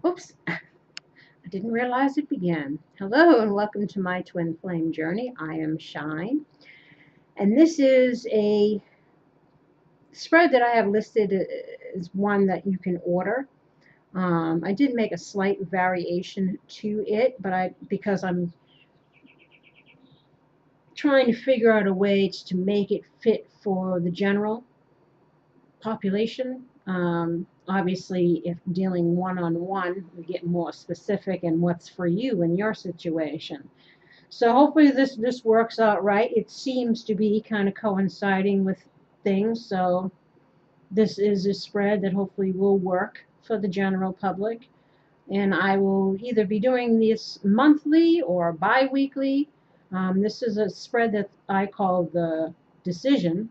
Oops, I didn't realize it began. Hello and welcome to my twin flame journey. I am Shine, and this is a spread that I have listed as one that you can order. I did make a slight variation to it, but because I'm trying to figure out a way to make it fit for the general population. Obviously, if dealing one-on-one, we get more specific in what's for you in your situation. So hopefully this works out right. It seems to be kind of coinciding with things. So this is a spread that hopefully will work for the general public. And I will either be doing this monthly or bi-weekly. This is a spread that I call the decision,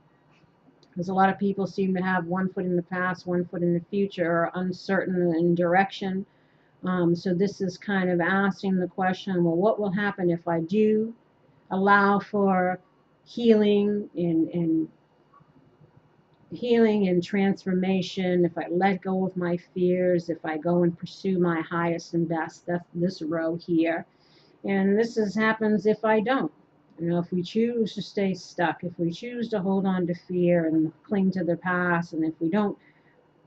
because a lot of people seem to have one foot in the past, one foot in the future, or uncertain in direction. So this is kind of asking the question, well, what will happen if I do allow for healing and healing and transformation, if I let go of my fears, if I go and pursue my highest and best? That's this row here. And this happens if I don't. If we choose to stay stuck, if we choose to hold on to fear and cling to the past, and if we don't,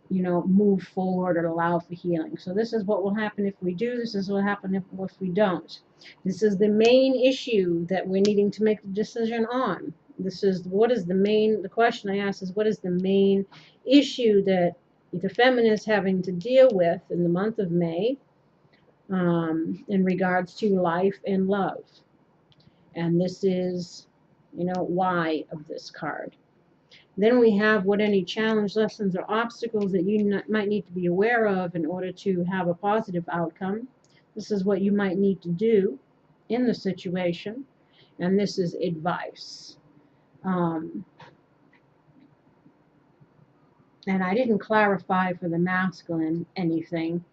move forward or allow for healing. So this is what will happen if we do. This is what will happen if we don't. This is the main issue that we're needing to make a decision on. This is the question I asked is, what is the main issue that the feminine is having to deal with in the month of May, in regards to life and love? And this is, why of this card. Then we have what any challenge, lessons, or obstacles that you might need to be aware of in order to have a positive outcome. This is what you might need to do in the situation. And this is advice. And I didn't clarify for the masculine anything.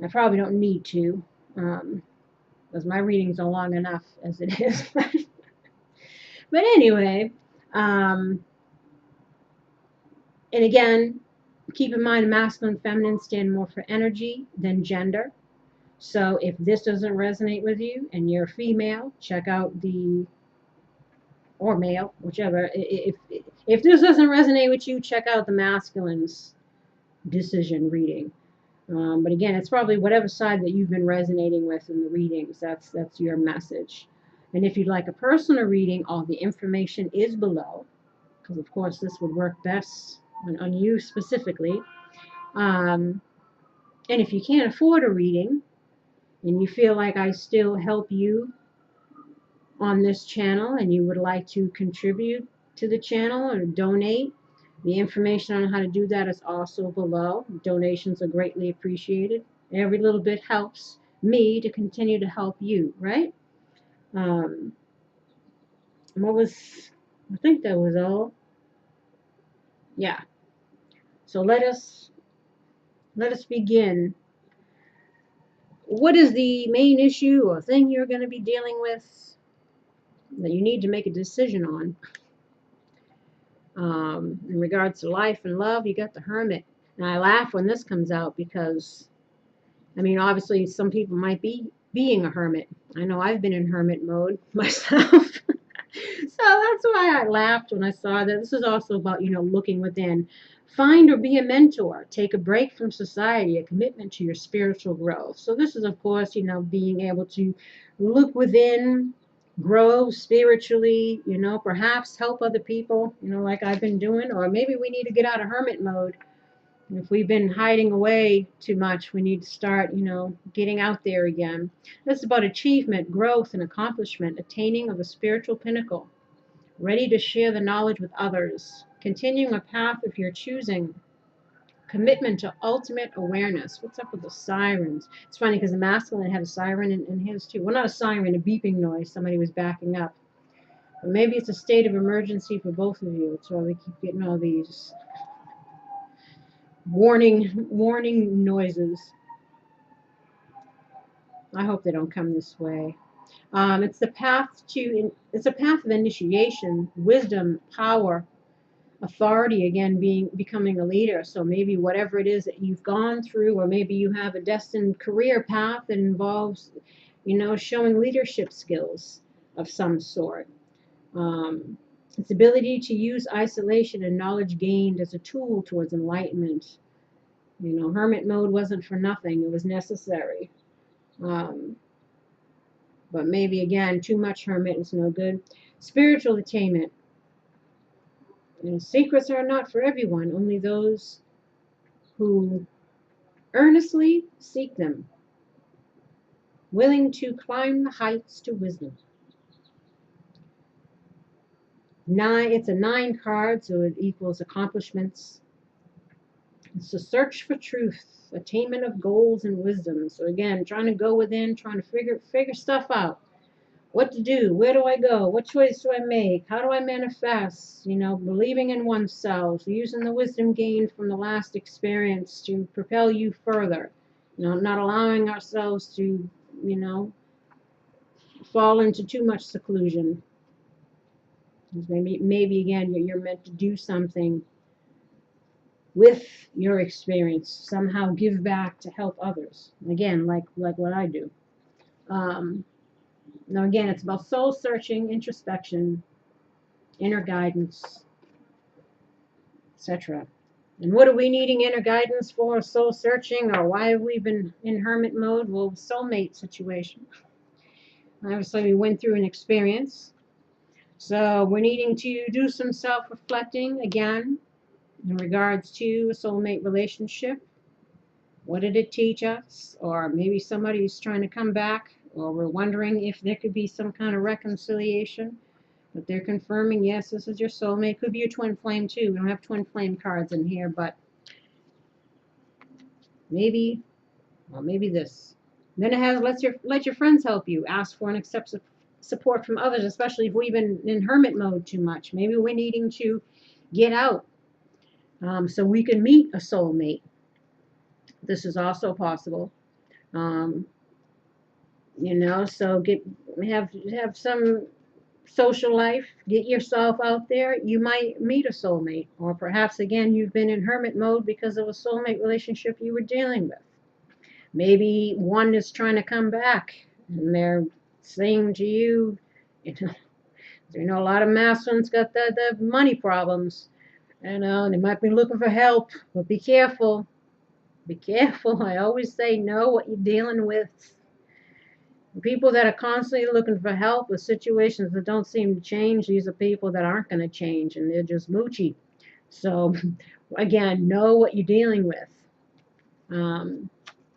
I probably don't need to, because my readings are long enough as it is. But anyway, and again, keep in mind, masculine and feminine stand more for energy than gender. So if this doesn't resonate with you and you're female, check out or male, whichever. If this doesn't resonate with you, check out the masculine's decision reading. But again, it's probably whatever side that you've been resonating with in the readings. That's your message. And if you'd like a personal reading, all the information is below, because of course this would work best on you specifically. And if you can't afford a reading and you feel like I still help you on this channel and you would like to contribute to the channel or donate, the information on how to do that is also below. Donations are greatly appreciated. Every little bit helps me to continue to help you, right? I think that was all. Yeah. So let us begin. What is the main issue or thing you're going to be dealing with that you need to make a decision on? In regards to life and love, you got the Hermit. And I laugh when this comes out because, obviously some people might be being a hermit. I know I've been in hermit mode myself. So that's why I laughed when I saw that. This is also about, looking within. Find or be a mentor. Take a break from society, a commitment to your spiritual growth. So this is, of course, being able to look within, grow spiritually, perhaps help other people, like I've been doing. Or maybe we need to get out of hermit mode. If we've been hiding away too much, we need to start, getting out there again. This is about achievement, growth, and accomplishment, attaining of a spiritual pinnacle, ready to share the knowledge with others, continuing a path of your choosing, commitment to ultimate awareness. What's up with the sirens? It's funny because the masculine had a siren in his too. Well, not a siren, a beeping noise. Somebody was backing up. Or maybe it's a state of emergency for both of you. That's why we keep getting all these warning noises. I hope they don't come this way. It's a path of initiation, wisdom, power, authority, again, becoming a leader. So maybe whatever it is that you've gone through, or maybe you have a destined career path that involves, showing leadership skills of some sort. Its ability to use isolation and knowledge gained as a tool towards enlightenment. Hermit mode wasn't for nothing, it was necessary. Um, but maybe, again, too much hermit is no good. Spiritual attainment. Secrets are not for everyone, only those who earnestly seek them, willing to climb the heights to wisdom. It's a 9 card, so it equals accomplishments. It's a search for truth, attainment of goals and wisdom. So again, trying to go within, trying to figure stuff out. What to do? Where do I go? What choice do I make? How do I manifest? Believing in oneself, using the wisdom gained from the last experience to propel you further. Not allowing ourselves to, fall into too much seclusion. Maybe again, you're meant to do something with your experience, somehow give back to help others. Again, like what I do. Now again, it's about soul searching, introspection, inner guidance, etc. And what are we needing inner guidance for? Soul searching, or why have we been in hermit mode? Well, soulmate situation. Obviously, we went through an experience. So we're needing to do some self-reflecting again in regards to a soulmate relationship. What did it teach us? Or maybe somebody's trying to come back, or we're wondering if there could be some kind of reconciliation. But they're confirming, yes, this is your soulmate. Could be your twin flame too. We don't have twin flame cards in here, but maybe, well, maybe this. Then it has let your friends help you. Ask for and accept support from others, especially if we've been in hermit mode too much. Maybe we're needing to get out so we can meet a soulmate. This is also possible. So have some social life, get yourself out there. You might meet a soulmate, or perhaps again you've been in hermit mode because of a soulmate relationship you were dealing with. Maybe one is trying to come back and they're saying to you, a lot of masculines got the money problems. They might be looking for help, but be careful. Be careful. I always say know what you're dealing with. People that are constantly looking for help with situations that don't seem to change, these are people that aren't going to change, and they're just moochy. So, again, know what you're dealing with. And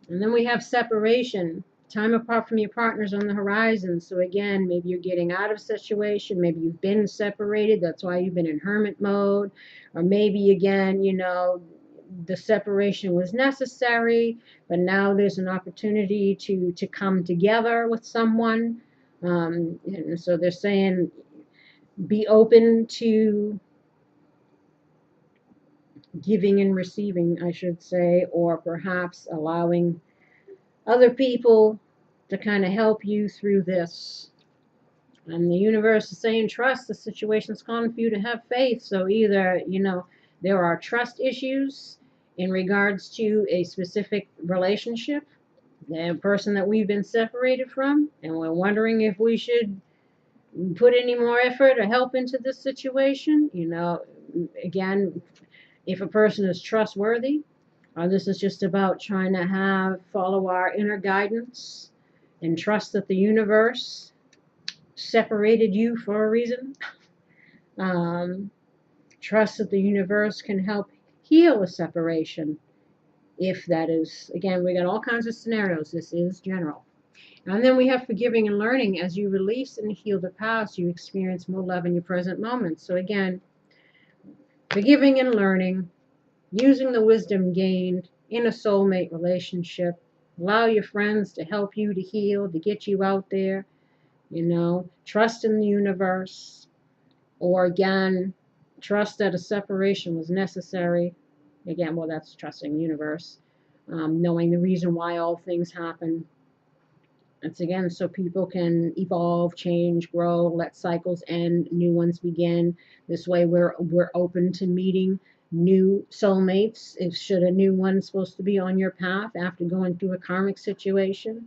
then we have separation. Time apart from your partners on the horizon. So again, maybe you're getting out of a situation. Maybe you've been separated. That's why you've been in hermit mode. Or maybe again, the separation was necessary, but now there's an opportunity to come together with someone. And so they're saying be open to giving and receiving, I should say, or perhaps allowing other people to kind of help you through this. And the universe is saying trust. The situation's calling for you to have faith. So either, there are trust issues in regards to a specific relationship, the person that we've been separated from, and we're wondering if we should put any more effort or help into this situation. Again, if a person is trustworthy, this is just about trying to follow our inner guidance and trust that the universe separated you for a reason. Trust that the universe can help heal a separation. If that is, again, we got all kinds of scenarios. This is general. And then we have forgiving and learning. As you release and heal the past, you experience more love in your present moment. So again, forgiving and learning, using the wisdom gained in a soulmate relationship. Allow your friends to help you to heal, to get you out there. Trust in the universe. Or again, trust that a separation was necessary. Again, well, that's trusting the universe. Knowing the reason why all things happen. It's again so people can evolve, change, grow, let cycles end, new ones begin. This way we're open to meeting new soulmates. If should a new one supposed to be on your path after going through a karmic situation.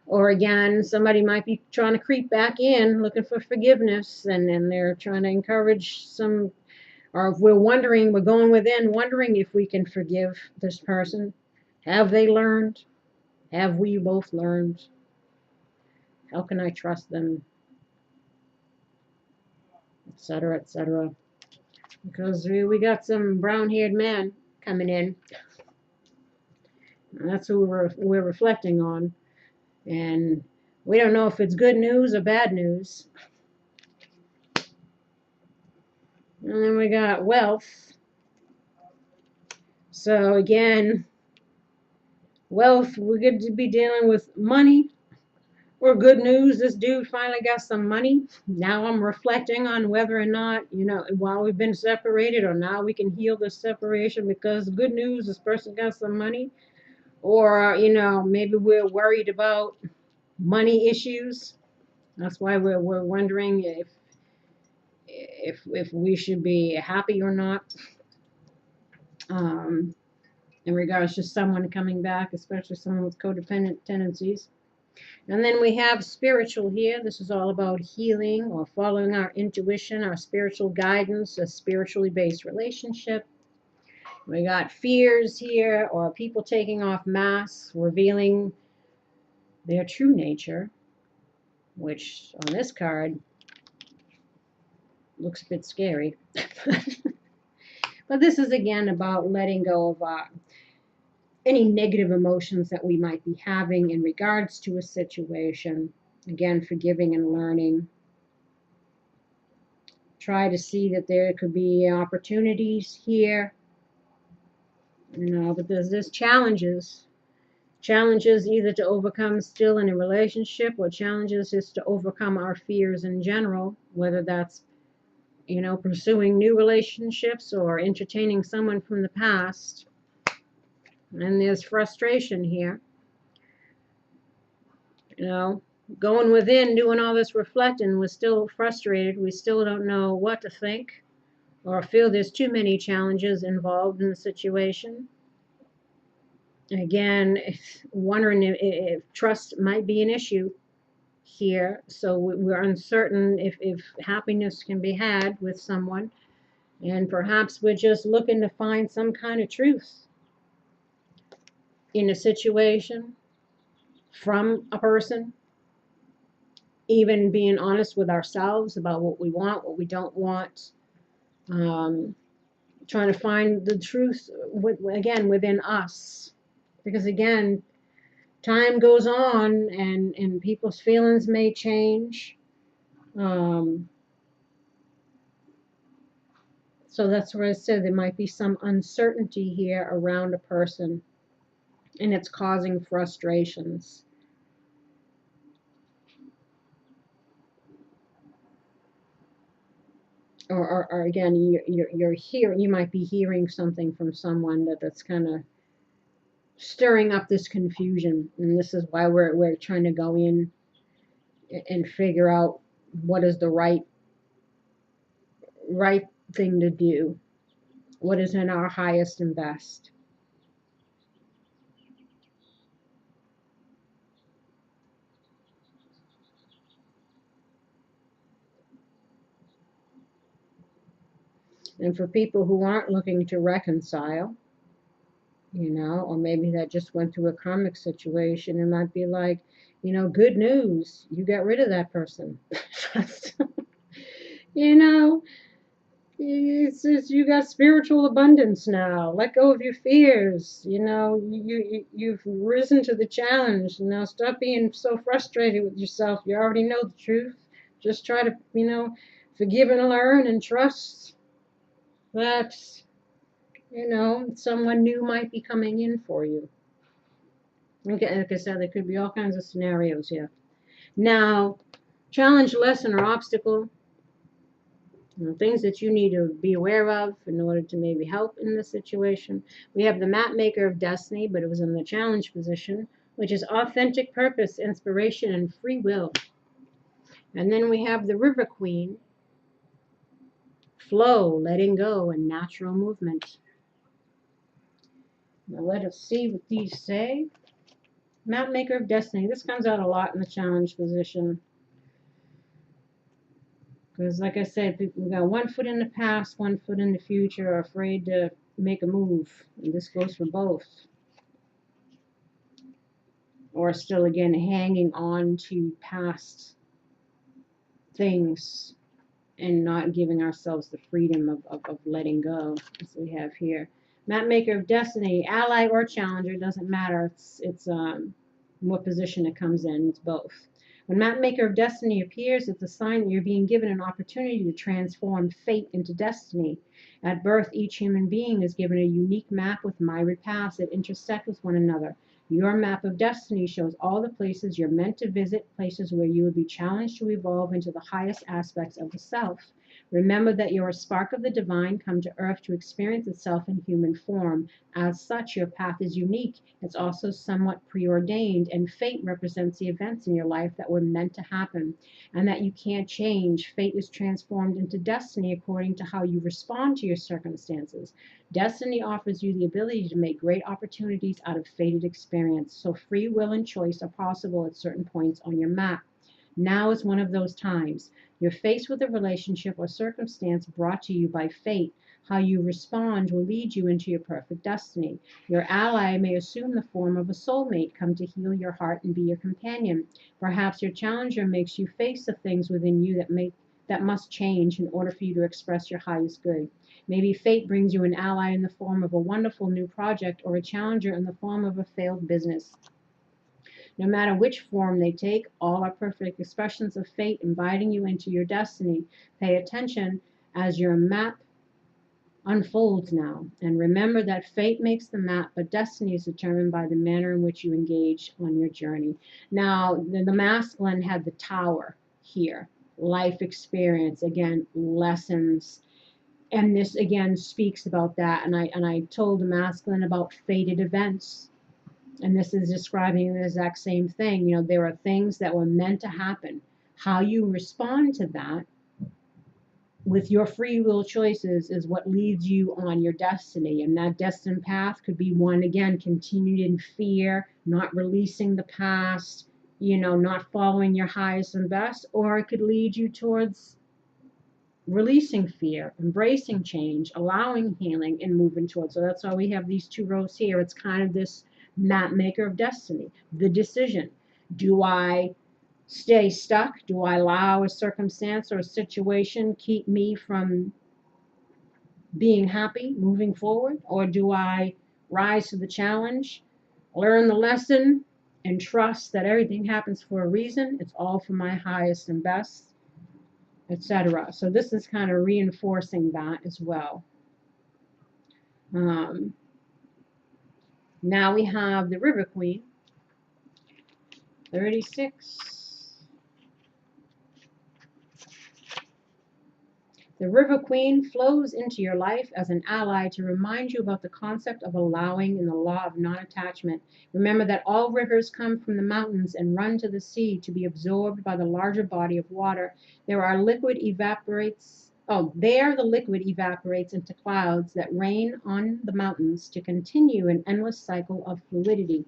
Or again, somebody might be trying to creep back in looking for forgiveness, and then they're trying to encourage some, or if we're going within wondering if we can forgive this person. Have they learned? Have we both learned? How can I trust them? Etc., etc. Because we got some brown-haired man coming in. And that's who we're reflecting on. And we don't know if it's good news or bad news. And then we got wealth. So again, wealth, we're going to be dealing with money. Or good news, this dude finally got some money. Now I'm reflecting on whether or not, while we've been separated, or now we can heal this separation, because good news, this person got some money. Or, maybe we're worried about money issues. That's why we're wondering if we should be happy or not. In regards to someone coming back, especially someone with codependent tendencies. And then we have spiritual here. This is all about healing or following our intuition, our spiritual guidance, a spiritually based relationship. We got fears here, or people taking off masks, revealing their true nature, which on this card looks a bit scary. But this is again about letting go of any negative emotions that we might be having in regards to a situation. Again, forgiving and learning. Try to see that there could be opportunities here. But there's challenges. Challenges either to overcome still in a relationship, or challenges is to overcome our fears in general, whether that's, pursuing new relationships or entertaining someone from the past. And there's frustration here. Going within, doing all this reflecting, we're still frustrated. We still don't know what to think, or feel there's too many challenges involved in the situation. Again, wondering if trust might be an issue here. So we're uncertain if happiness can be had with someone. And perhaps we're just looking to find some kind of truth in a situation from a person. Even being honest with ourselves about what we want, what we don't want. Trying to find the truth, again, within us. Because again, time goes on and people's feelings may change. So that's where I said there might be some uncertainty here around a person, and it's causing frustrations. Or again, you might be hearing something from someone that's kind of stirring up this confusion, and this is why we're trying to go in and figure out what is the right thing to do, what is in our highest and best. And for people who aren't looking to reconcile, or maybe that just went through a karmic situation, it might be like, good news, you got rid of that person. It's you got spiritual abundance now. Let go of your fears. You've risen to the challenge. Now stop being so frustrated with yourself. You already know the truth. Just try to, forgive and learn and trust that, someone new might be coming in for you. Okay, like I said, there could be all kinds of scenarios here. Now, challenge, lesson, or obstacle. Things that you need to be aware of in order to maybe help in this situation. We have the map maker of destiny, but it was in the challenge position. which is authentic purpose, inspiration, and free will. And then we have the River Queen, flow, letting go, and natural movement. Now let us see what these say. Map Maker of Destiny. This comes out a lot in the challenge position. Because like I said, we got one foot in the past, one foot in the future, are afraid to make a move. And this goes for both. Or still, again, hanging on to past things and not giving ourselves the freedom of letting go, as we have here. Map Maker of Destiny, ally or challenger, doesn't matter. It's what position it comes in. It's both. When Map Maker of Destiny appears, it's a sign that you're being given an opportunity to transform fate into destiny. At birth, each human being is given a unique map with myriad paths that intersect with one another. Your map of destiny shows all the places you're meant to visit, places where you will be challenged to evolve into the highest aspects of the self. Remember that you're a spark of the divine come to earth to experience itself in human form. As such, your path is unique. It's also somewhat preordained, and fate represents the events in your life that were meant to happen and that you can't change. Fate is transformed into destiny according to how you respond to your circumstances. Destiny offers you the ability to make great opportunities out of fated experience, so free will and choice are possible at certain points on your map. Now is one of those times. You're faced with a relationship or circumstance brought to you by fate. How you respond will lead you into your perfect destiny. Your ally may assume the form of a soulmate, come to heal your heart and be your companion. Perhaps your challenger makes you face the things within you that must change in order for you to express your highest good. Maybe fate brings you an ally in the form of a wonderful new project or a challenger in the form of a failed business. No matter which form they take, all are perfect expressions of fate inviting you into your destiny. Pay attention as your map unfolds now, and remember that fate makes the map, but destiny is determined by the manner in which you engage on your journey. Now, the masculine had the tower here, life experience, again, lessons. And this again speaks about that. And I told the masculine about fated events. And this is describing the exact same thing. You know, there are things that were meant to happen. How you respond to that with your free will choices is what leads you on your destiny. And that destined path could be one, again, continued in fear, not releasing the past, you know, not following your highest and best, or it could lead you towards releasing fear, embracing change, allowing healing, and moving towards. So that's why we have these two rows here. It's kind of this map maker of destiny, the decision. Do I stay stuck? Do I allow a circumstance or a situation keep me from being happy, moving forward? Or do I rise to the challenge, learn the lesson, and trust that everything happens for a reason? It's all for my highest and best, etc. So this is kind of reinforcing that as well. Now we have the River Queen, 36. The River Queen flows into your life as an ally to remind you about the concept of allowing and the law of non-attachment. Remember that all rivers come from the mountains and run to the sea to be absorbed by the larger body of water. The liquid evaporates into clouds that rain on the mountains to continue an endless cycle of fluidity.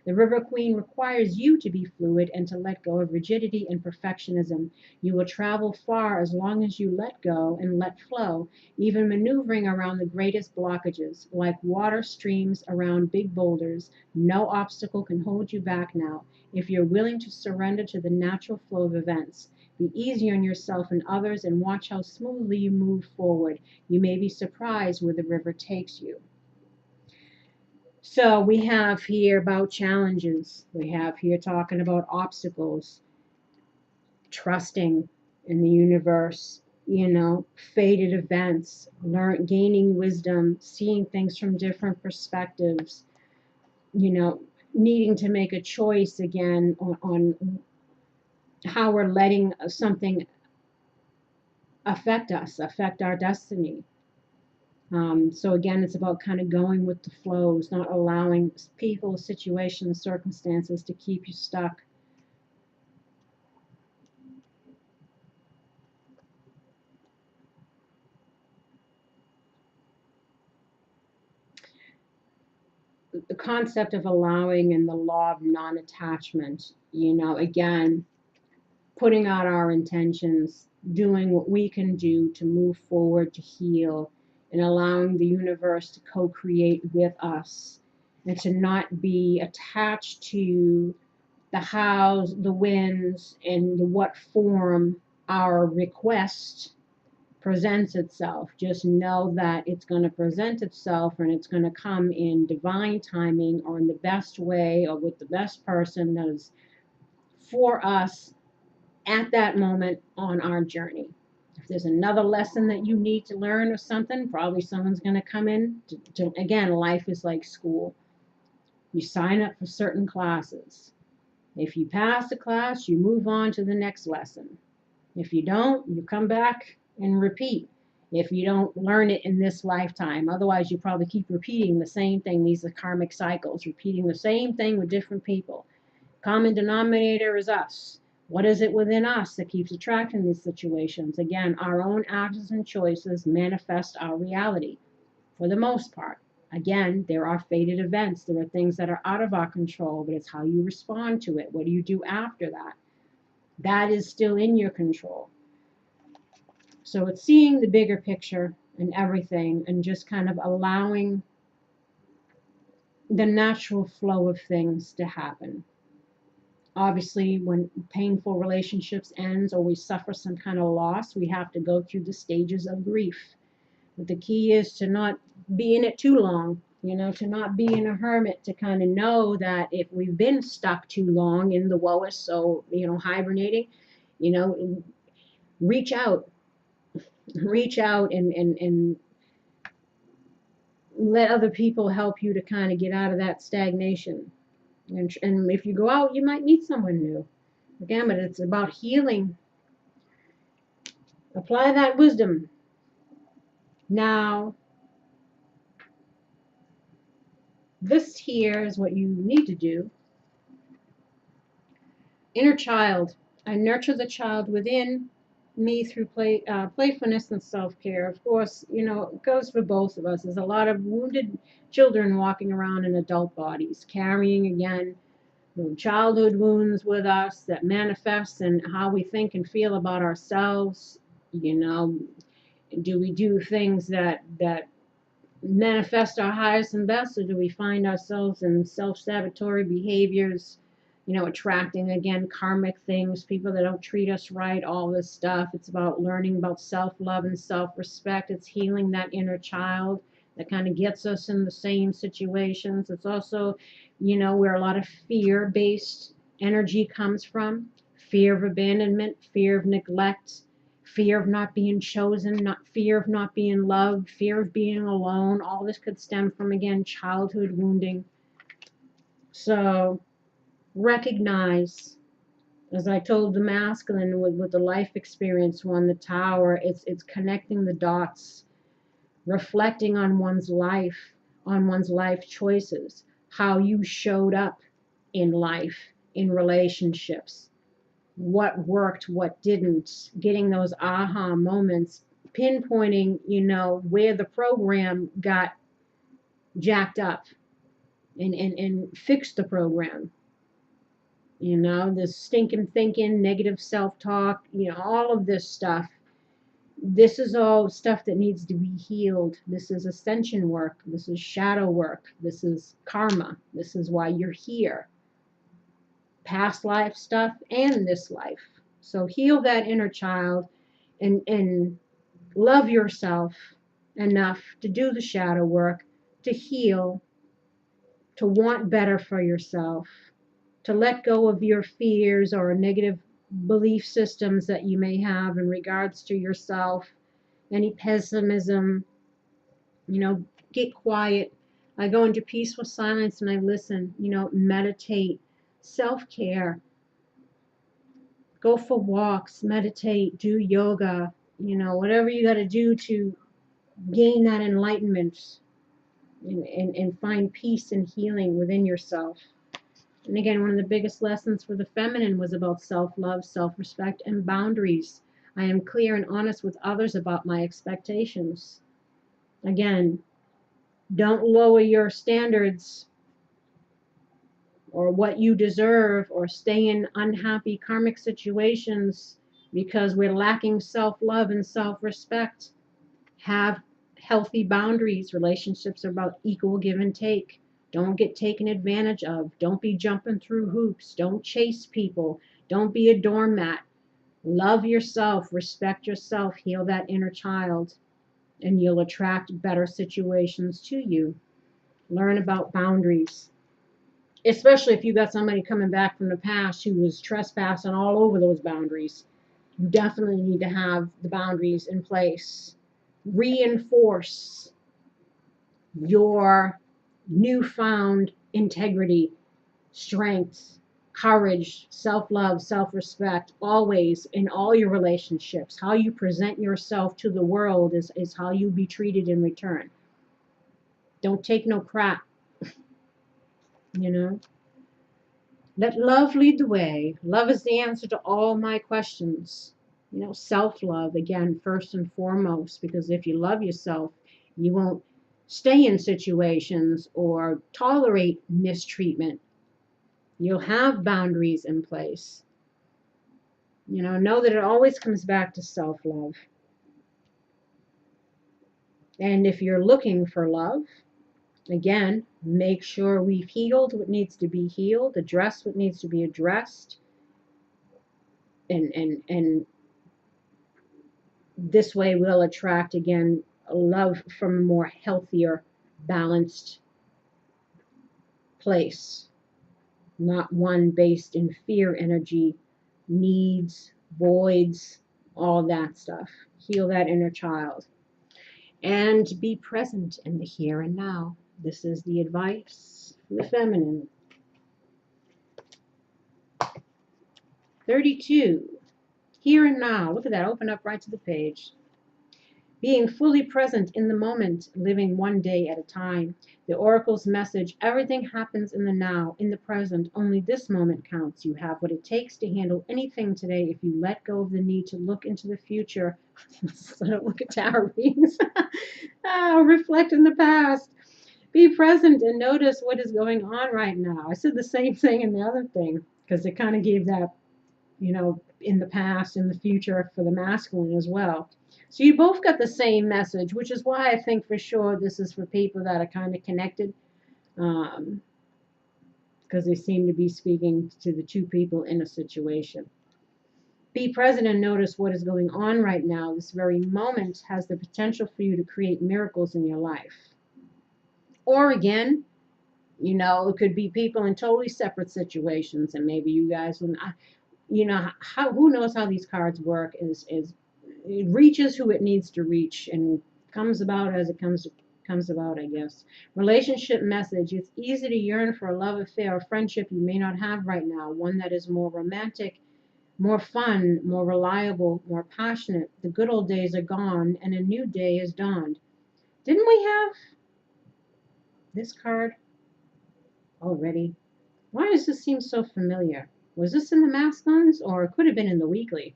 The River Queen requires you to be fluid and to let go of rigidity and perfectionism. You will travel far as long as you let go and let flow, even maneuvering around the greatest blockages. Like water streams around big boulders, no obstacle can hold you back now if you're willing to surrender to the natural flow of events. Be easy on yourself and others and watch how smoothly you move forward. You may be surprised where the river takes you. So we have here about challenges. We have here talking about obstacles, trusting in the universe, you know, fated events, gaining wisdom, seeing things from different perspectives, you know, needing to make a choice again on how we're letting something affect us, affect our destiny. So again, it's about kind of going with the flows, not allowing people, situations, circumstances to keep you stuck. The concept of allowing and the law of non-attachment, again, putting out our intentions, doing what we can do to move forward, to heal, and allowing the universe to co-create with us, and to not be attached to the hows, the whens, and the what form our request presents itself. Just know that it's going to present itself, and it's going to come in divine timing, or in the best way, or with the best person that is for us at that moment on our journey. If there's another lesson that you need to learn or something, probably someone's going to come in. Again, life is like school. You sign up for certain classes. If you pass the class, you move on to the next lesson. If you don't, you come back and repeat. If you don't learn it in this lifetime, otherwise you probably keep repeating the same thing. These are karmic cycles, repeating the same thing with different people. Common denominator is us. What is it within us that keeps attracting these situations? Again, our own actions and choices manifest our reality for the most part. Again, there are fated events. There are things that are out of our control, but it's how you respond to it. What do you do after that? That is still in your control. So it's seeing the bigger picture and everything, and just kind of allowing the natural flow of things to happen. Obviously, when painful relationships ends, or we suffer some kind of loss, we have to go through the stages of grief. But the key is to not be in it too long, to not be in a hermit, to kind of know that if we've been stuck too long in the lowest, so, hibernating, reach out, and let other people help you to kind of get out of that stagnation. And if you go out, you might meet someone new. Again, but it's about healing. Apply that wisdom. Now, this here is what you need to do. Inner child. I nurture the child within me through playfulness and self-care. Of course, it goes for both of us. There's a lot of wounded children walking around in adult bodies, carrying, again, the childhood wounds with us that manifest in how we think and feel about ourselves. Do we do things that manifest our highest and best, or do we find ourselves in self-sabotatory behaviors, attracting, again, karmic things, people that don't treat us right, all this stuff? It's about learning about self-love and self-respect. It's healing that inner child that kind of gets us in the same situations. It's also, where a lot of fear-based energy comes from. Fear of abandonment, fear of neglect, fear of not being chosen, fear of not being loved, fear of being alone. All this could stem from, again, childhood wounding. So recognize, as I told the masculine with the life experience one, the tower, it's connecting the dots, reflecting on one's life choices, how you showed up in life, in relationships, what worked, what didn't, getting those aha moments, pinpointing, where the program got jacked up, and fix the program. The stinking thinking, negative self-talk, all of this stuff. This is all stuff that needs to be healed. This is ascension work. This is shadow work. This is karma. This is why you're here. Past life stuff and this life. So heal that inner child, and love yourself enough to do the shadow work, to heal, to want better for yourself, to let go of your fears or negative belief systems that you may have in regards to yourself, any pessimism. Get quiet. I go into peaceful silence and I listen, meditate, self-care, go for walks, meditate, do yoga, whatever you got to do to gain that enlightenment and find peace and healing within yourself. And again, one of the biggest lessons for the feminine was about self-love, self-respect, and boundaries. I am clear and honest with others about my expectations. Again, don't lower your standards or what you deserve or stay in unhappy karmic situations because we're lacking self-love and self-respect. Have healthy boundaries. Relationships are about equal give and take. Don't get taken advantage of. Don't be jumping through hoops. Don't chase people. Don't be a doormat. Love yourself, respect yourself, heal that inner child, and you'll attract better situations to you. Learn about boundaries, especially if you got somebody coming back from the past who was trespassing all over those boundaries. You definitely need to have the boundaries in place. Reinforce your newfound integrity, strength, courage, self-love, self-respect, always in all your relationships. How you present yourself to the world is how you be treated in return. Don't take no crap, you know. Let love lead the way. Love is the answer to all my questions. You know, self-love, again, first and foremost, because if you love yourself, you won't stay in situations or tolerate mistreatment. You'll have boundaries in place. You know that it always comes back to self-love. And if you're looking for love, again, make sure we've healed what needs to be healed, addressed what needs to be addressed, and this way we'll attract, again, love from a more healthier, balanced place, not one based in fear energy, needs, voids, all that stuff. Heal that inner child and be present in the here and now. This is the advice for the feminine. 32. Here and now. Look at that. Open up right to the page. Being fully present in the moment, living one day at a time. The oracle's message: everything happens in the now, in the present. Only this moment counts. You have what it takes to handle anything today if you let go of the need to look into the future. So don't look at tarot readings. Reflect in the past. Be present and notice what is going on right now. I said the same thing in the other thing because it kind of gave that, in the past, in the future for the masculine as well. So you both got the same message, which is why I think for sure this is for people that are kind of connected, because they seem to be speaking to the two people in a situation. Be present and notice what is going on right now. This very moment has the potential for you to create miracles in your life. Or again, it could be people in totally separate situations, and maybe you guys will not, who knows how these cards work, is it reaches who it needs to reach and comes about as it comes about, I guess. Relationship message: it's easy to yearn for a love affair or friendship you may not have right now, one that is more romantic, more fun, more reliable, more passionate. The good old days are gone and a new day has dawned. Didn't we have this card already? Why does this seem so familiar? Was this in the masculines, or it could have been in the weekly?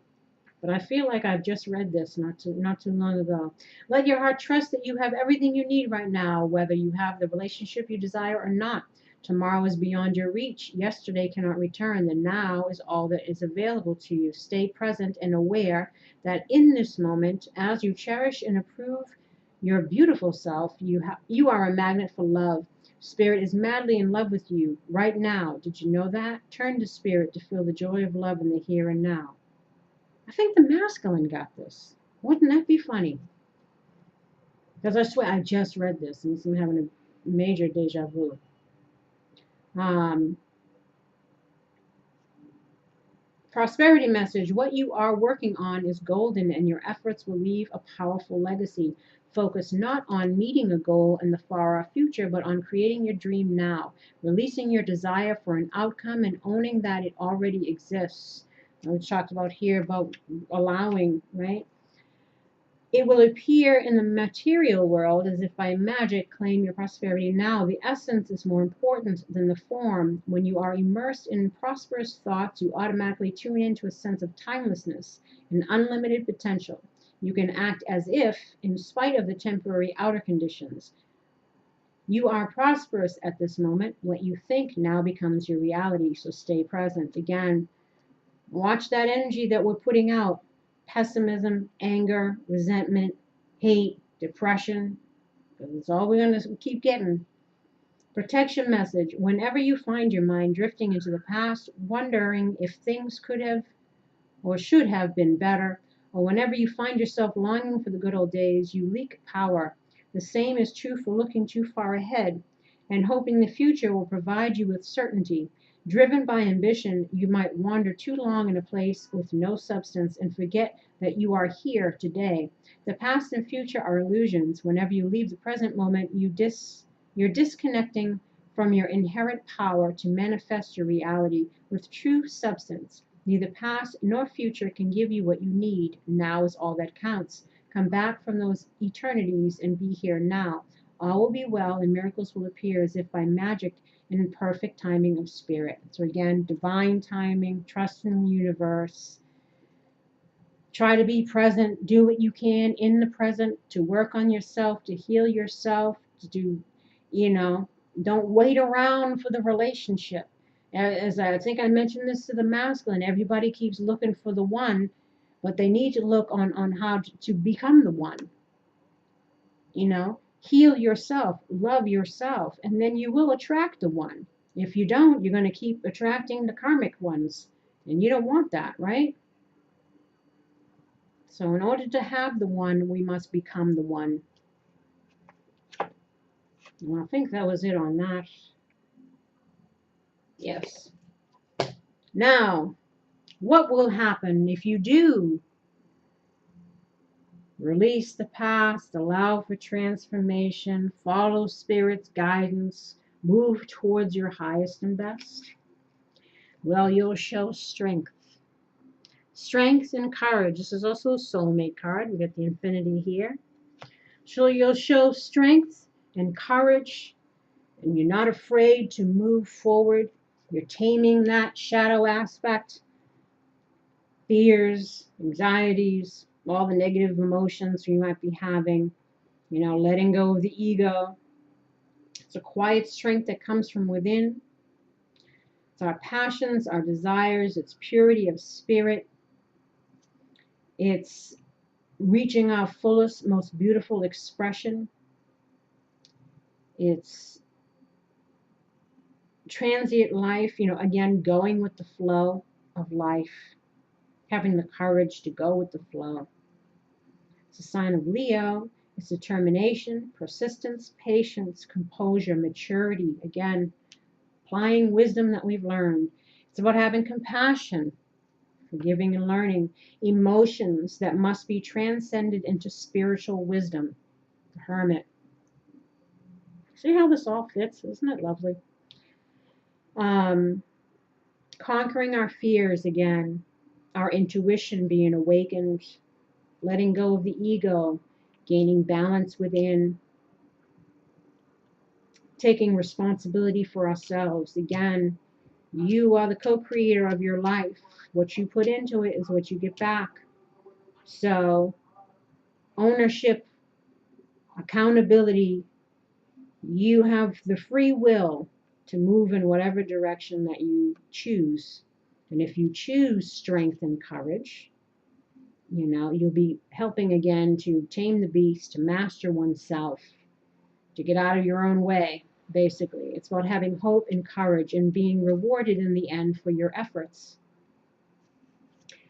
But I feel like I've just read this not too long ago. Let your heart trust that you have everything you need right now, whether you have the relationship you desire or not. Tomorrow is beyond your reach. Yesterday cannot return. The now is all that is available to you. Stay present and aware that in this moment, as you cherish and approve your beautiful self, you are a magnet for love. Spirit is madly in love with you right now. Did you know that? Turn to Spirit to feel the joy of love in the here and now. I think the masculine got this. Wouldn't that be funny? Because I swear I just read this and I'm having a major deja vu. Prosperity message: what you are working on is golden and your efforts will leave a powerful legacy. Focus not on meeting a goal in the far off future, but on creating your dream now, releasing your desire for an outcome and owning that it already exists. We talked about here about allowing, right? It will appear in the material world as if by magic. Claim your prosperity now. The essence is more important than the form. When you are immersed in prosperous thoughts, you automatically tune into a sense of timelessness and unlimited potential. You can act as if, in spite of the temporary outer conditions, you are prosperous at this moment. What you think now becomes your reality. So stay present. Again, watch that energy that we're putting out. Pessimism, anger, resentment, hate, depression, because it's all we're going to keep getting. Protection message. Whenever you find your mind drifting into the past, wondering if things could have or should have been better, or whenever you find yourself longing for the good old days, you leak power. The same is true for looking too far ahead and hoping the future will provide you with certainty. Driven by ambition, you might wander too long in a place with no substance and forget that you are here today. The past and future are illusions. Whenever you leave the present moment, you're disconnecting from your inherent power to manifest your reality with true substance. Neither past nor future can give you what you need. Now is all that counts. Come back from those eternities and be here now. All will be well and miracles will appear as if by magic in perfect timing of spirit. So again, divine timing, trust in the universe. Try to be present. Do what you can in the present to work on yourself, to heal yourself, to do, don't wait around for the relationship. As I think I mentioned this to the masculine, everybody keeps looking for the one, but they need to look on how to become the one. Heal yourself, love yourself, and then you will attract the one. If you don't, you're going to keep attracting the karmic ones, and you don't want that, right? So in order to have the one, we must become the one. And I think that was it on that. Yes. Now, what will happen if you do release the past, allow for transformation, follow Spirit's guidance, move towards your highest and best? Well, you'll show strength. Strength and courage. This is also a soulmate card. We got the infinity here. So you'll show strength and courage, and you're not afraid to move forward. You're taming that shadow aspect, fears, anxieties, all the negative emotions you might be having, letting go of the ego. It's a quiet strength that comes from within. It's our passions, our desires, it's purity of spirit. It's reaching our fullest, most beautiful expression. It's transient life, again, going with the flow of life, having the courage to go with the flow. It's a sign of Leo. It's determination, persistence, patience, composure, maturity. Again, applying wisdom that we've learned. It's about having compassion, forgiving and learning. Emotions that must be transcended into spiritual wisdom. The Hermit. See how this all fits? Isn't it lovely? Conquering our fears again. Our intuition being awakened. Letting go of the ego. Gaining balance within. Taking responsibility for ourselves. Again, you are the co-creator of your life. What you put into it is what you get back. So, ownership, accountability, you have the free will to move in whatever direction that you choose. And if you choose strength and courage, you'll be helping again to tame the beast, to master oneself, to get out of your own way, basically. It's about having hope and courage and being rewarded in the end for your efforts.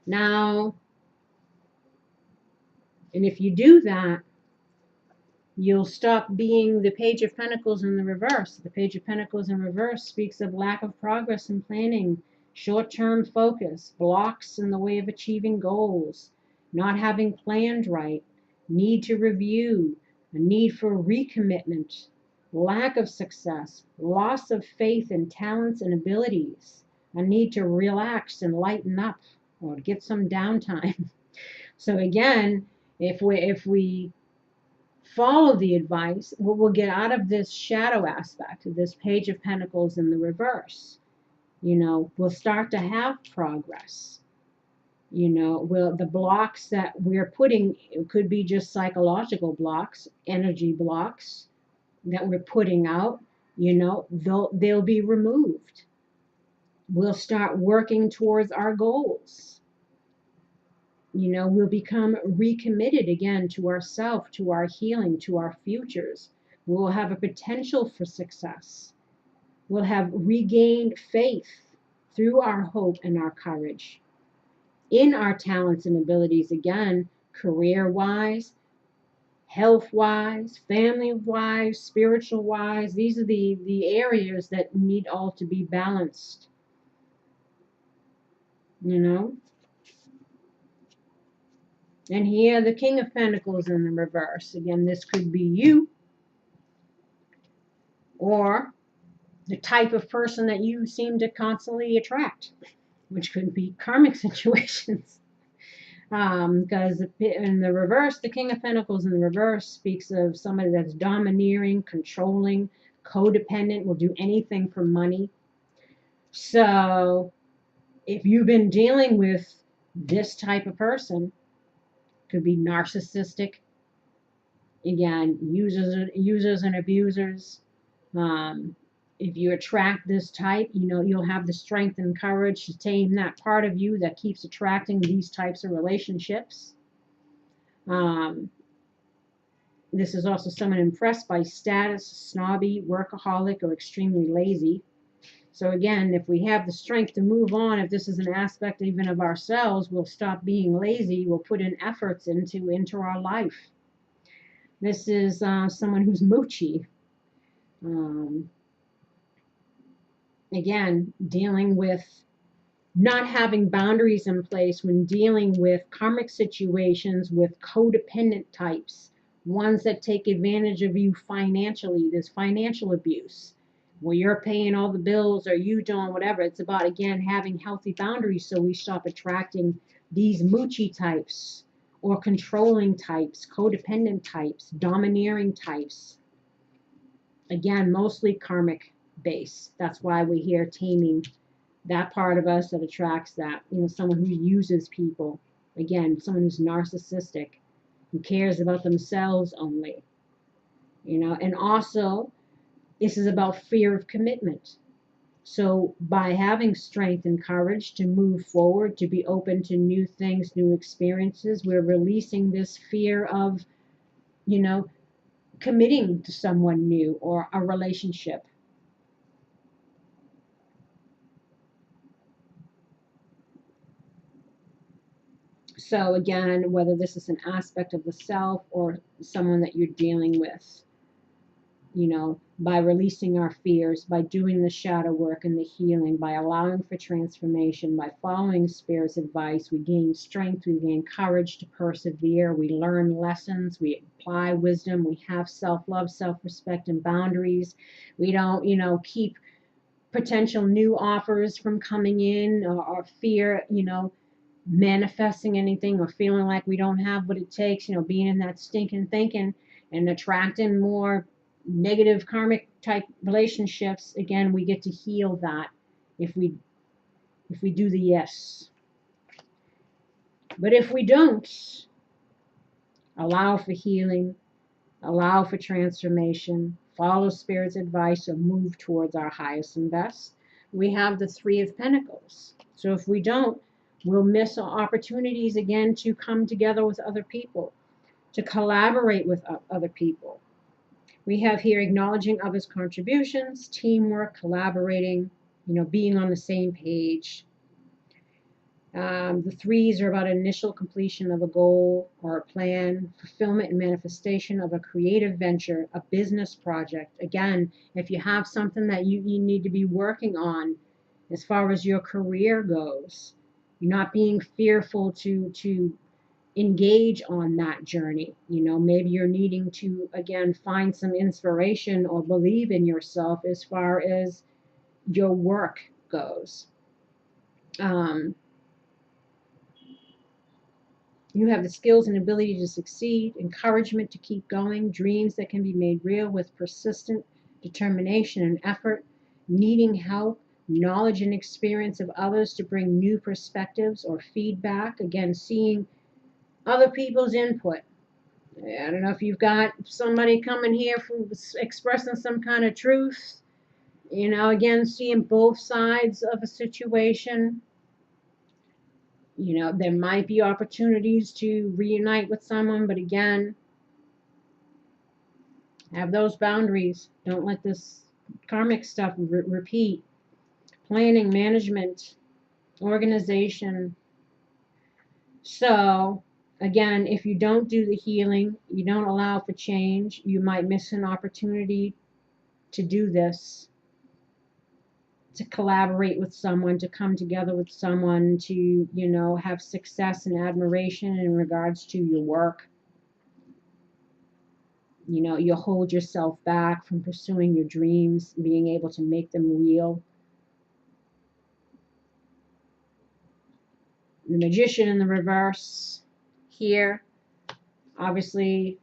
Now, and if you do that, you'll stop being the Page of Pentacles in the reverse. The Page of Pentacles in reverse speaks of lack of progress and planning, short-term focus, blocks in the way of achieving goals, not having planned right, need to review, a need for recommitment, lack of success, loss of faith in talents and abilities, a need to relax and lighten up or get some downtime. So again, If we follow the advice, we'll get out of this shadow aspect, this Page of Pentacles in the reverse. We'll start to have progress. The blocks that we're putting, it could be just psychological blocks, energy blocks that we're putting out, they'll be removed. We'll start working towards our goals. We'll become recommitted again to ourselves, to our healing, to our futures. We'll have a potential for success. We'll have regained faith through our hope and our courage in our talents and abilities, again, career-wise, health-wise, family-wise, spiritual-wise. These are the areas that need all to be balanced. And here, the King of Pentacles in the reverse. Again, this could be you, or the type of person that you seem to constantly attract, which could be karmic situations. Because in the reverse, the King of Pentacles in the reverse speaks of somebody that's domineering, controlling, codependent, will do anything for money. So if you've been dealing with this type of person, could be narcissistic, again, users and abusers. If you attract this type, you'll have the strength and courage to tame that part of you that keeps attracting these types of relationships. This is also someone impressed by status, snobby, workaholic, or extremely lazy. So again, if we have the strength to move on, if this is an aspect even of ourselves, we'll stop being lazy. We'll put in efforts into our life. This is someone who's moochy. Again, dealing with not having boundaries in place when dealing with karmic situations with codependent types, ones that take advantage of you financially. There's financial abuse. Well, you're paying all the bills or you don't, whatever. It's about, again, having healthy boundaries so we stop attracting these moochy types or controlling types, codependent types, domineering types. Again, mostly karmic base. That's why we're here taming that part of us that attracts that. Someone who uses people. Again, someone who's narcissistic, who cares about themselves only. And also, this is about fear of commitment. So by having strength and courage to move forward, to be open to new things, new experiences, we're releasing this fear of, committing to someone new or a relationship. So again, whether this is an aspect of the self or someone that you're dealing with, by releasing our fears, by doing the shadow work and the healing, by allowing for transformation, by following Spirit's advice, we gain strength, we gain courage to persevere, we learn lessons, we apply wisdom, we have self-love, self-respect, and boundaries. We don't, keep potential new offers from coming in or fear, manifesting anything or feeling like we don't have what it takes, being in that stinking thinking and attracting more negative karmic type relationships. Again, we get to heal that if we do the yes. But if we don't allow for healing, allow for transformation, follow Spirit's advice, or move towards our highest and best, we have the Three of Pentacles. So if we don't, we'll miss opportunities again to come together with other people, to collaborate with other people. We have here acknowledging others' contributions, teamwork, collaborating, being on the same page. The threes are about initial completion of a goal or a plan, fulfillment and manifestation of a creative venture, a business project. Again, if you have something that you need to be working on as far as your career goes, you're not being fearful to engage on that journey. Maybe you're needing to, again, find some inspiration or believe in yourself as far as your work goes. You have the skills and ability to succeed, encouragement to keep going, dreams that can be made real with persistent determination and effort, needing help, knowledge and experience of others to bring new perspectives or feedback. Again, seeing other people's input. I don't know if you've got somebody coming here from expressing some kind of truth. Again, seeing both sides of a situation. There might be opportunities to reunite with someone, but again, have those boundaries. Don't let this karmic stuff repeat. Planning, management, organization. So, again, if you don't do the healing, you don't allow for change, you might miss an opportunity to do this, to collaborate with someone, to come together with someone, to, have success and admiration in regards to your work. You'll hold yourself back from pursuing your dreams, being able to make them real. The Magician in the reverse here, obviously,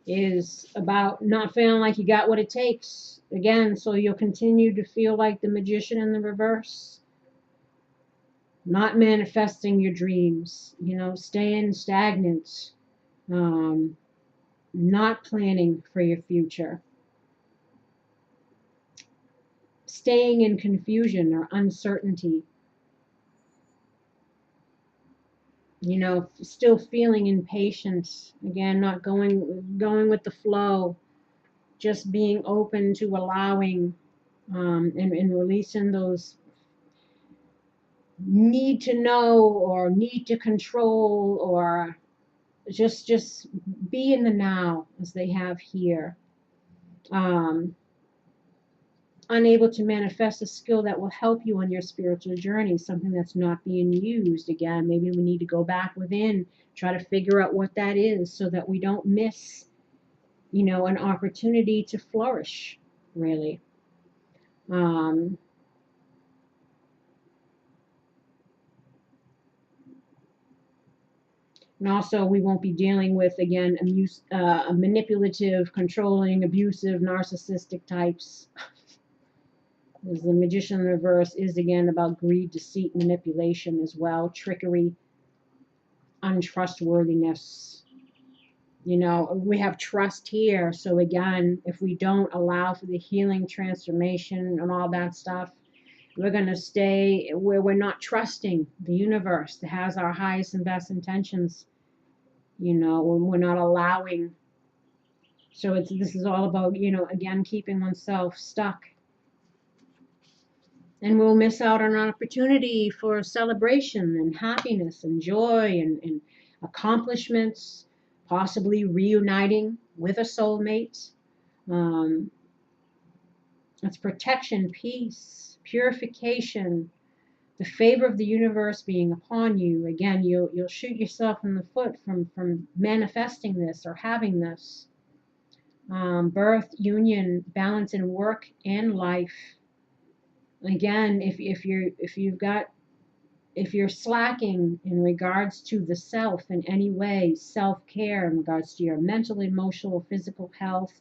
is about not feeling like you got what it takes. Again, so you'll continue to feel like the Magician in the reverse. Not manifesting your dreams, staying stagnant, not planning for your future. Staying in confusion or uncertainty. Still feeling impatient. Again, not going with the flow, just being open to allowing and releasing those need to know or need to control, or just be in the now, as they have here. Unable to manifest a skill that will help you on your spiritual journey, something that's not being used. Again, maybe we need to go back within, try to figure out what that is so that we don't miss, an opportunity to flourish, really. And also, we won't be dealing with, again, manipulative, controlling, abusive, narcissistic types. As the Magician in reverse is, again, about greed, deceit, manipulation as well, trickery, untrustworthiness. We have trust here. So again, if we don't allow for the healing, transformation, and all that stuff, we're going to stay where we're not trusting the universe that has our highest and best intentions. When we're not allowing. So this is all about, again, keeping oneself stuck. And we'll miss out on an opportunity for celebration and happiness and joy and accomplishments, possibly reuniting with a soulmate. It's protection, peace, purification, the favor of the universe being upon you. Again, you'll shoot yourself in the foot from manifesting this or having this. Birth, union, balance in work and life. Again, if you're slacking in regards to the self in any way, self-care in regards to your mental, emotional, physical health,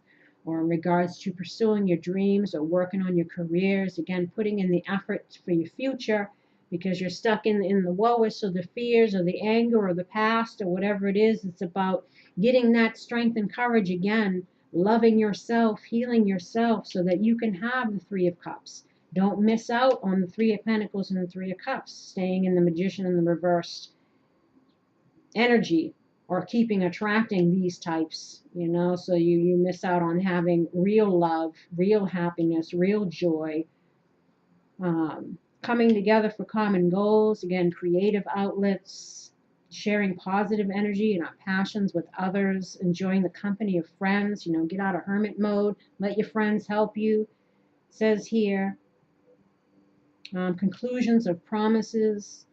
or in regards to pursuing your dreams or working on your careers, again, putting in the effort for your future, because you're stuck in the woes or the fears or the anger or the past or whatever it is, it's about getting that strength and courage again, loving yourself, healing yourself so that you can have the Three of Cups. Don't miss out on the Three of Pentacles and the Three of Cups, staying in the Magician in the reverse energy, or attracting these types, so you miss out on having real love, real happiness, real joy, coming together for common goals, again, creative outlets, sharing positive energy and our passions with others, enjoying the company of friends, get out of hermit mode, let your friends help you, it says here. Conclusions of promises.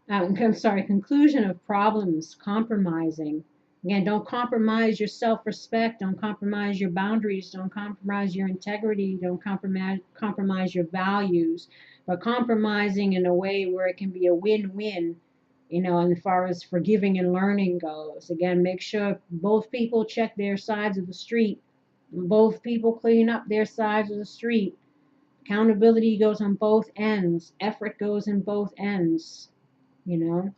Conclusion of problems, compromising. Again, don't compromise your self-respect, don't compromise your boundaries, don't compromise your integrity, don't compromise your values, but compromising in a way where it can be a win-win You know, and as far as forgiving and learning goes, again, make sure both people check their sides of the street. Both people clean up their sides of the street. Accountability goes on both ends. Effort goes in both ends. You know,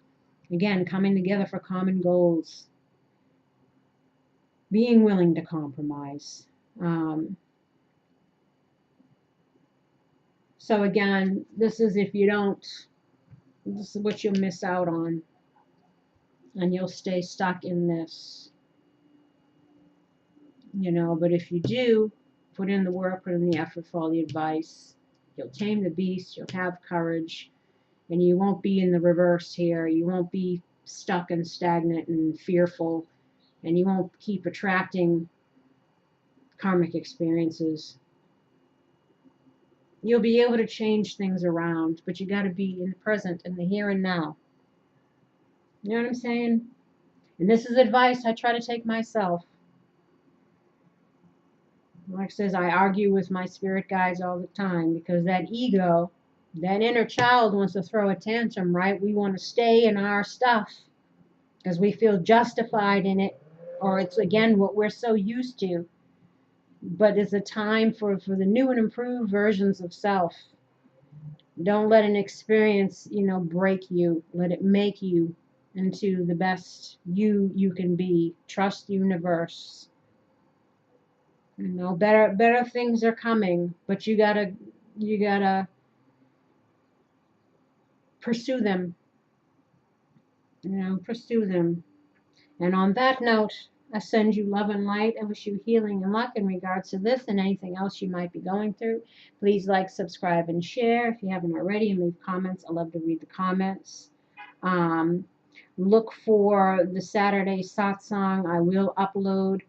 again, coming together for common goals. Being willing to compromise. So again, this is if you don't, this is what you'll miss out on. And you'll stay stuck in this. You know, but if you do put in the work, put in the effort, follow the advice, you'll tame the beast, you'll have courage, and you won't be in the reverse here. You won't be stuck and stagnant and fearful, and you won't keep attracting karmic experiences. You'll be able to change things around, but you got to be in the present, in the here and now. You know what I'm saying? And this is advice I try to take myself. Like I says, I argue with my spirit guides all the time because that ego, that inner child wants to throw a tantrum, right? We want to stay in our stuff because we feel justified in it, or it's again what we're so used to. But it's a time for the new and improved versions of self. Don't let an experience, you know, break you. Let it make you into the best you can be. Trust the universe. You know, better things are coming, but you gotta pursue them. You know, pursue them. And on that note, I send you love and light. I wish you healing and luck in regards to this and anything else you might be going through. Please like, subscribe, and share if you haven't already, and leave comments. I love to read the comments. Look for the Saturday satsang. I will upload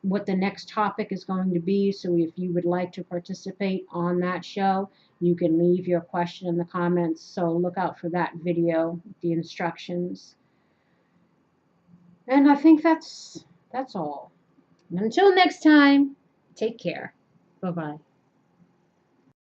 what the next topic is going to be. So if you would like to participate on that show, you can leave your question in the comments. So look out for that video, the instructions. And I think that's all. And until next time, take care. Bye-bye.